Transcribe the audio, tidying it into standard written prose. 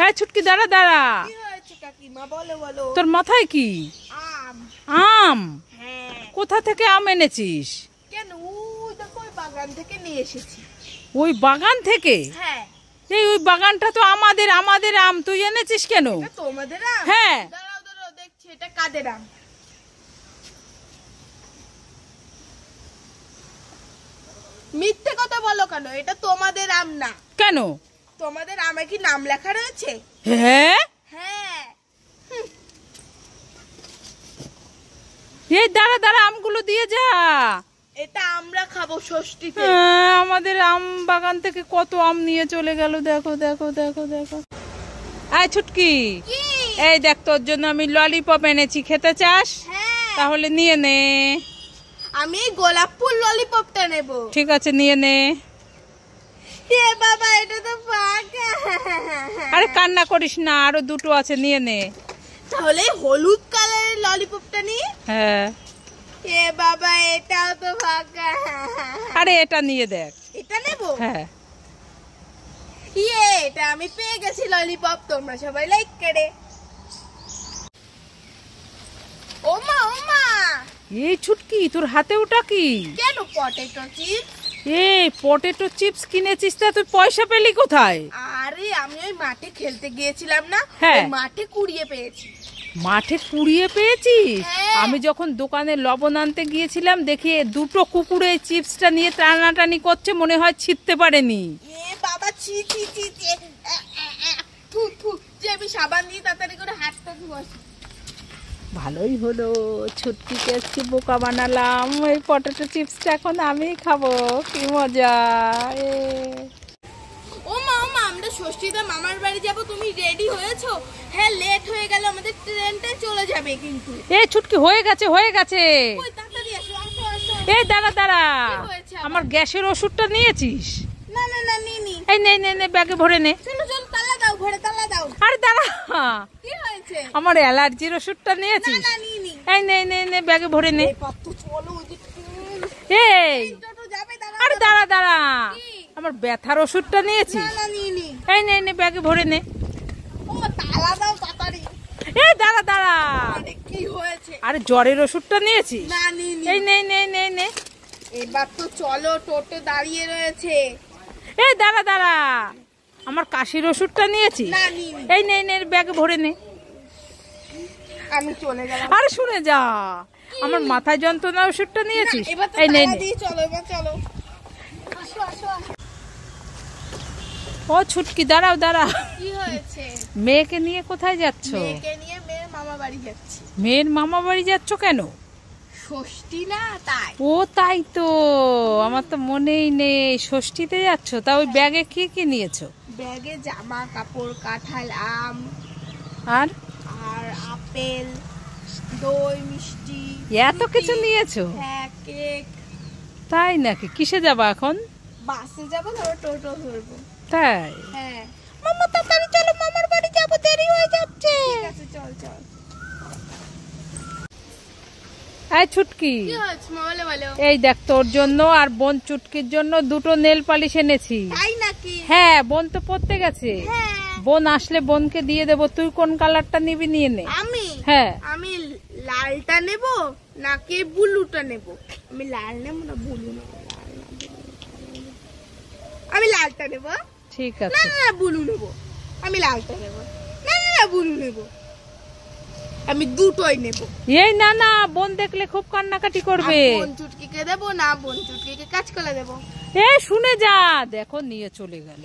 এই ছুটকি দাঁড়া দাঁড়া। কি হয়েছে কাকিমা, বলো বলো। তোর মাথায় কি? আম। আম? হ্যাঁ। কোথা থেকে আম এনেছিস? কেন, ওই দেখো ওই বাগান থেকে নিয়ে এসেছি। ওই বাগান থেকে? হ্যাঁ। এই ওই বাগানটা তো আমাদের আম, তুই এনেছিস কেন? এটা তোমাদের আম? হ্যাঁ। দাঁড়াও দাঁড়াও, দেখছি এটা কাদের আম। মিথ্যে কথা বলো কেন? এটা তোমাদের আম না। কেন? তোমাদের আমে কি নাম লেখা রয়েছে? হ্যাঁ। হ্যাঁ। এই দাঁড়া দাঁড়া, আমগুলো দিয়ে যা। এটা আমরা খাবো ষষ্ঠীতে। আমাদের আম বাগান থেকে কত আম নিয়ে চলে গেল, দেখো দেখো দেখো দেখো। আয় ছুটকি, এই দেখ তোর জন্য আমি ললিপপ এনেছি, খেতে চাস? হ্যাঁ। তাহলে নিয়ে নে। আমি গোলাপ ফুল ললিপপটা নেব। ঠিক আছে, নিয়ে নে। এ বাবা, এটা তো ফাঁকা। আরে কান্না করিস না, আরো দুটো আছে, নিয়ে নে। তাহলে হলুদ কালারের ললিপপটা নি। হ্যাঁ। এ বাবা, এটাও তো ফাঁকা। আরে এটা নিয়ে দেখ। এটা নেব? হ্যাঁ। এটা আমি পেয়ে গেছি ললিপপ, তোমরা সবাই লাইক করে। ওমা ওমা, এই ছুটকি, তোর হাতে ওটা কি? কেন? Potato chips. এই পটেটো চিপস কিনেছিস, তা তুই পয়সা পেলি কোথায়? আরে আমি ওই মাঠে খেলতে গিয়েছিলাম না, হ্যাঁ। ওই মাঠে কুড়িয়ে পেয়েছি। মাঠে কুড়িয়ে পেয়েছিস? হ্যাঁ। আমি যখন দোকানে লবণ আনতে গিয়েছিলাম, দেখি দুটো কুকুরে চিপসটা নিয়ে টানাটানি করছে, মনে হয় ছিটতে পারেনি। এ বাবা, ছি ছি ছি ছি, থু থু, যে আমি সাবান দিয়ে তাড়াতাড়ি করে হাতটা ধুয়েছি। ভালোই হলো, ছুটকিকে আজকে বোকা বানালাম। ওই পটেটো চিপসটা এখন আমি খাবো, কি মজা। ওমা ওমা, আমরা ষষ্ঠীতে মামার বাড়ি যাব, তুমি রেডি হয়েছো? হ্যাঁ, লেট হয়ে গেল, আমাদের ট্রেনটা চলে যাবে কিন্তু। এই ছুটকি, হয়ে গেছে হয়ে গেছে। ওই তাড়াতাড়ি আসো আসো আসো। এই দাঁড়া দাঁড়া, কি হয়েছে আবার? আমার গ্যাসের ওষুধটা নিয়েছিস? না না না, নিনি। এই নে নে নে, ব্যাগে ভরে নে। চলো চলো, তালা দাও, ঘরে তালা দাও। আরে দাঁড়া, কি হয়েছে? আমার অ্যালার্জির ওষুধটা না নিয়েছিস? না, নিনি। এই নে নে নে, ব্যাগে ভরে নে। পাত্র চলো, ওই যে এই টোটো যাবে, দাঁড়াও। আরে দাঁড়া দাঁড়া, কি? আমার ব্যথার ওষুধটা নিয়েছিস? না না, নিনি। এই নে নে, ব্যাগে ভরে নে। ওমা, তালা দাও তাড়াতাড়ি। এই দাঁড়া দাঁড়া, আরে কি হয়েছে? আরে জ্বরের ওষুধটা নিয়েছিস? না, নিনি। এই নে নে নে নে। এবার তো চলো, টোটো দাঁড়িয়ে রয়েছে। এই দাঁড়া দাঁড়া, আমার কাশির ওষুধটা নিয়েছিস? না, নিনি। এই নে নে, ব্যাগে ভরে নে। আমি চলে গেলাম। আরে শুনে যা, আমার মাথায় যন্ত্রণা ওষুধটা নিয়েছিস? না, এবার তো এই নে তালা নে। দিয়ে চলো, এবার চলো। আসো আসো আসো। ও ছুটকি, দাঁড়াও দাঁড়াও, কি হয়েছে? মেয়েকে নিয়ে কোথায় যাচ্ছ? মেয়েকে নিয়ে মেয়ের মামা বাড়ি যাচ্ছি। মেয়ের মামা বাড়ি যাচ্ছ কেন? ষষ্ঠী না, তাই। ও তাই তো, আমার তো মনেই নেই, ষষ্ঠীতে যাচ্ছ। তা ওই ব্যাগে কি কি নিয়েছো? ব্যাগে জামা কাপড়, কাঁঠাল, আম, আর আর আপেল, দই, মিষ্টি, এত কিছু নিয়েছো? হ্যাঁ, কেক। তাই নাকি? কিসে যাবা এখন? বাসে যাবো, তারপর টোটো ধরবো। তাই? হ্যাঁ। মামা তাড়াতাড়ি চলো, মামার বাড়ি যাবো, দেরি হয়ে যাচ্ছে। ঠিক আছে, চল চল। এই ছুটকি, কি হয়েছে বলো বলো। এই দেখ তোর জন্য আর বোন চুটকির জন্য দুটো নেল পালিশ এনেছি। তাই নাকি? হ্যাঁ, বোন তো পড়তে গেছে। হ্যাঁ। বোন আসলে বোনকে দিয়ে দেবো। তুই কোন কালারটা নিবি, নিয়ে নে। আমি? হ্যাঁ। আমি লালটা নেব নাকি ব্লুটা নেব? আমি লাল নেব না ব্লু নেব? আমি লালটা নেব। ঠিক না আছে। না, ব্লু নেব। আমি লালটা নেব। না না, ব্লু নেব। আমি দুটোই নেব। এই না না, বোন দেখলে খুব কান্নাকাটি করবে। বোন চুটকিকে দেব না বোন চুটকিকে কাঁচকলা দেব? এ শুনে যা, দেখো নিয়ে চলে গেল।